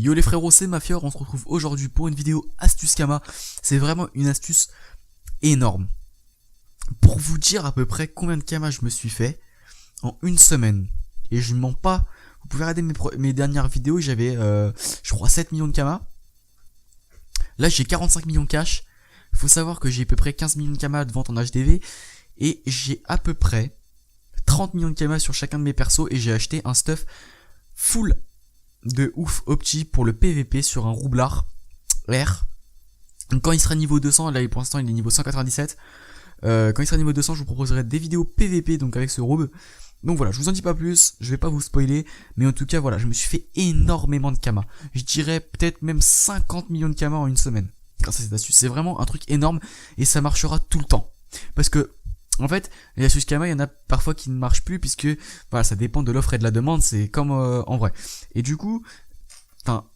Yo les frérots, c'est Mafior, on se retrouve aujourd'hui pour une vidéo astuce Kama. C'est vraiment une astuce énorme. Pour vous dire à peu près combien de Kama je me suis fait en une semaine. Et je ne mens pas, vous pouvez regarder mes dernières vidéos, j'avais je crois 7 millions de Kama. Là j'ai 45 millions de cash. Faut savoir que j'ai à peu près 15 millions de Kama de vente en HDV. Et j'ai à peu près 30 millions de Kama sur chacun de mes persos. Et j'ai acheté un stuff full de ouf opti pour le PVP sur un roublard R. Donc quand il sera niveau 200, là pour l'instant il est niveau 197. Quand il sera niveau 200, je vous proposerai des vidéos PVP donc avec ce roube. Donc voilà, je vous en dis pas plus, je vais pas vous spoiler, mais en tout cas voilà, je me suis fait énormément de Kama. Je dirais peut-être même 50 millions de Kama en une semaine. Grâce à cette astuce, c'est vraiment un truc énorme et ça marchera tout le temps. Parce que en fait, les astuces Kama, il y en a parfois qui ne marchent plus puisque voilà, ça dépend de l'offre et de la demande, c'est comme en vrai. Et du coup,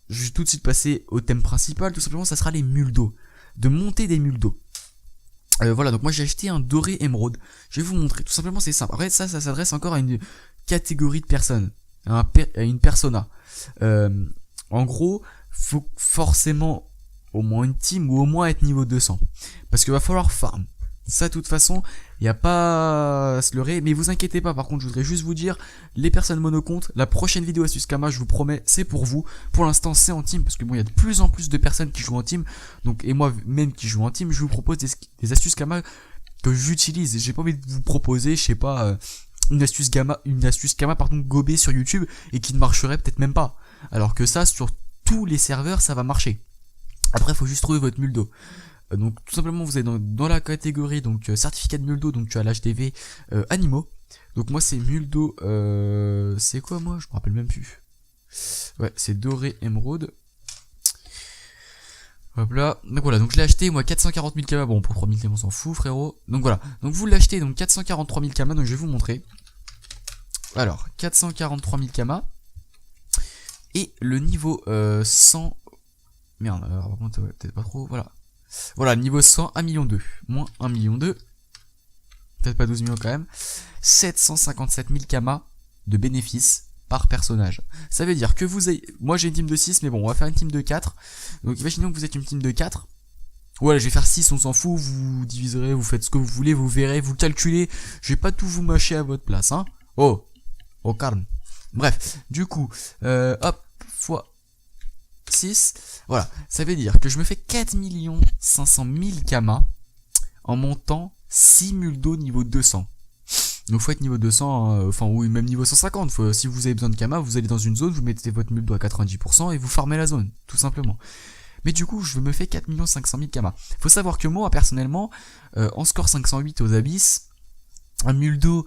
je vais tout de suite passer au thème principal, tout simplement, ça sera les mules d'eau. De monter des mules d'eau. Voilà, donc moi j'ai acheté un doré émeraude. Je vais vous montrer, tout simplement c'est simple. Après ça s'adresse encore à une catégorie de personnes, à une persona. En gros, faut forcément au moins une team ou au moins être niveau 200. Parce qu'il va falloir farm. Ça, de toute façon, il n'y a pas à se leurrer. Mais vous inquiétez pas, par contre, je voudrais juste vous dire, les personnes monocomptes, la prochaine vidéo astuce Kama, je vous promets, c'est pour vous. Pour l'instant, c'est en team, parce que bon, il y a de plus en plus de personnes qui jouent en team. Donc, et moi, même qui joue en team, je vous propose des astuces Kama que j'utilise. Et j'ai pas envie de vous proposer, je sais pas, une astuce Kama, pardon, gobée sur YouTube, et qui ne marcherait peut-être même pas. Alors que ça, sur tous les serveurs, ça va marcher. Après, il faut juste trouver votre mule d'eau. Donc tout simplement vous êtes dans la catégorie donc certificat de mule d'eau, donc tu as l'HDV animaux. Donc moi c'est mule d'eau, c'est quoi moi, je me rappelle même plus. Ouais, c'est doré émeraude. Hop là, donc voilà, donc je l'ai acheté moi 440 000 Kama, bon pour 3000 Kama on s'en fout frérot. Donc voilà, donc vous l'achetez donc 443 000 Kama, donc je vais vous montrer. Alors 443 000 Kama. Et le niveau 100... Merde, alors par contre ouais, peut-être pas trop, voilà. Voilà, niveau 100, 1 million 2. Moins 1 million 2. Peut-être pas 12 millions quand même. 757 000 Kama de bénéfices par personnage. Ça veut dire que vous avez... Moi j'ai une team de 6, mais bon, on va faire une team de 4. Donc imaginons que vous êtes une team de 4. Voilà, je vais faire 6, on s'en fout. Vous diviserez, vous faites ce que vous voulez, vous verrez, vous calculez. Je vais pas tout vous mâcher à votre place, hein. Oh, calme. Bref, du coup, hop, fois 6, voilà, ça veut dire que je me fais 4 500 000 Kama en montant 6 mules d'eau niveau 200. Donc faut être niveau 200, enfin oui même niveau 150, si vous avez besoin de Kama, vous allez dans une zone, vous mettez votre mule d'eau à 90% et vous farmez la zone, tout simplement. Mais du coup je me fais 4 500 000 Kama. Faut savoir que moi personnellement, en score 508 aux abysses, un mule d'eau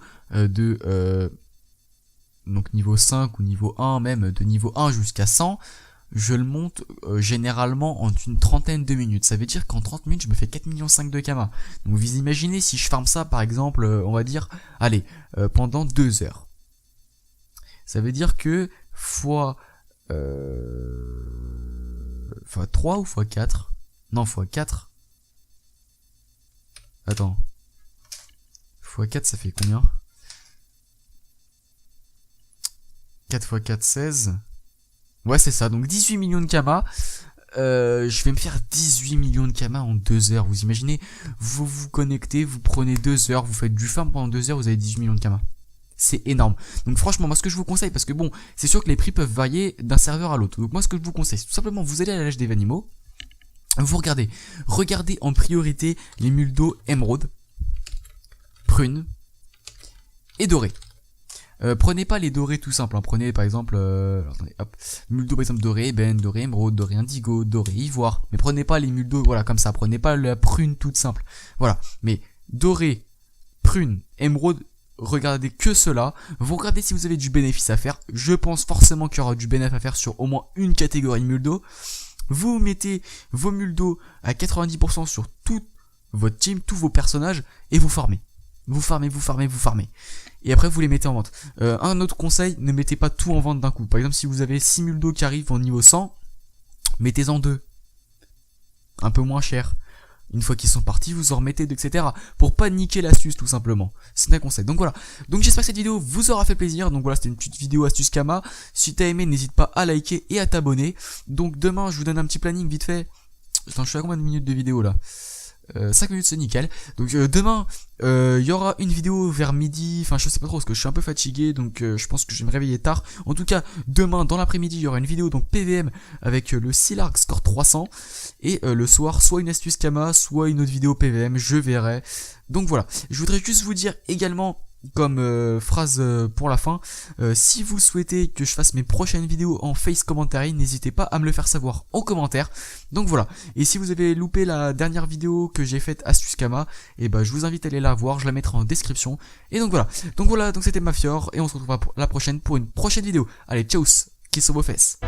donc niveau 5 ou niveau 1 même, de niveau 1 jusqu'à 100, je le monte généralement en une trentaine de minutes. Ça veut dire qu'en 30 minutes, je me fais 4,5 millions de Kama. Donc vous imaginez si je farme ça par exemple, on va dire, allez, pendant 2 heures. Ça veut dire que fois 3 ou fois 4 ? Non, fois 4. Attends. Fois 4 ça fait combien ? 4 fois 4, 16. Ouais c'est ça, donc 18 millions de Kama, je vais me faire 18 millions de Kama en 2 heures, vous imaginez, vous vous connectez, vous prenez 2 heures, vous faites du farm pendant 2 heures, vous avez 18 millions de Kama. C'est énorme. Donc franchement, moi ce que je vous conseille, parce que bon, c'est sûr que les prix peuvent varier d'un serveur à l'autre, donc moi ce que je vous conseille, c'est tout simplement, vous allez à l'âge des animaux, vous regardez en priorité les mules d'eau émeraude, prune et dorée. Prenez pas les dorés tout simples, hein. Prenez par exemple, attendez, hop, mule d'eau par exemple doré ébène, doré émeraude, doré indigo, doré ivoire. Mais prenez pas les mules d'eau, voilà, comme ça. Prenez pas la prune toute simple. Voilà. Mais doré, prune, émeraude, regardez que cela. Vous regardez si vous avez du bénéfice à faire. Je pense forcément qu'il y aura du bénéfice à faire sur au moins une catégorie mule d'eau. Vous mettez vos mules d'eau à 90% sur toute votre team, tous vos personnages, et vous farmez. Vous farmez. Et après vous les mettez en vente. Un autre conseil, ne mettez pas tout en vente d'un coup. Par exemple si vous avez 6 mules d'eau qui arrivent au niveau 100, mettez-en 2. Un peu moins cher. Une fois qu'ils sont partis, vous en remettez, etc. Pour pas niquer l'astuce tout simplement. C'est un conseil. Donc voilà. Donc j'espère que cette vidéo vous aura fait plaisir. Donc voilà, c'était une petite vidéo astuce Kama. Si t'as aimé, n'hésite pas à liker et à t'abonner. Donc demain, je vous donne un petit planning vite fait. Attends, je suis à combien de minutes de vidéo là 5 minutes, c'est nickel. Donc demain il y aura une vidéo vers midi. Enfin je sais pas trop parce que je suis un peu fatigué. Donc je pense que je vais me réveiller tard. En tout cas demain dans l'après-midi il y aura une vidéo donc PVM avec le Silark score 300. Et le soir soit une astuce Kama, soit une autre vidéo PVM, je verrai. Donc voilà, je voudrais juste vous dire également comme phrase pour la fin, si vous souhaitez que je fasse mes prochaines vidéos en face commentary, n'hésitez pas à me le faire savoir en commentaire. Donc voilà, et si vous avez loupé la dernière vidéo que j'ai faite astuce Kama, et ben je vous invite à aller la voir, je la mettrai en description. Et donc voilà, donc c'était Mafior et on se retrouve la prochaine pour une prochaine vidéo. Allez, ciao, kiss sur vos fesses.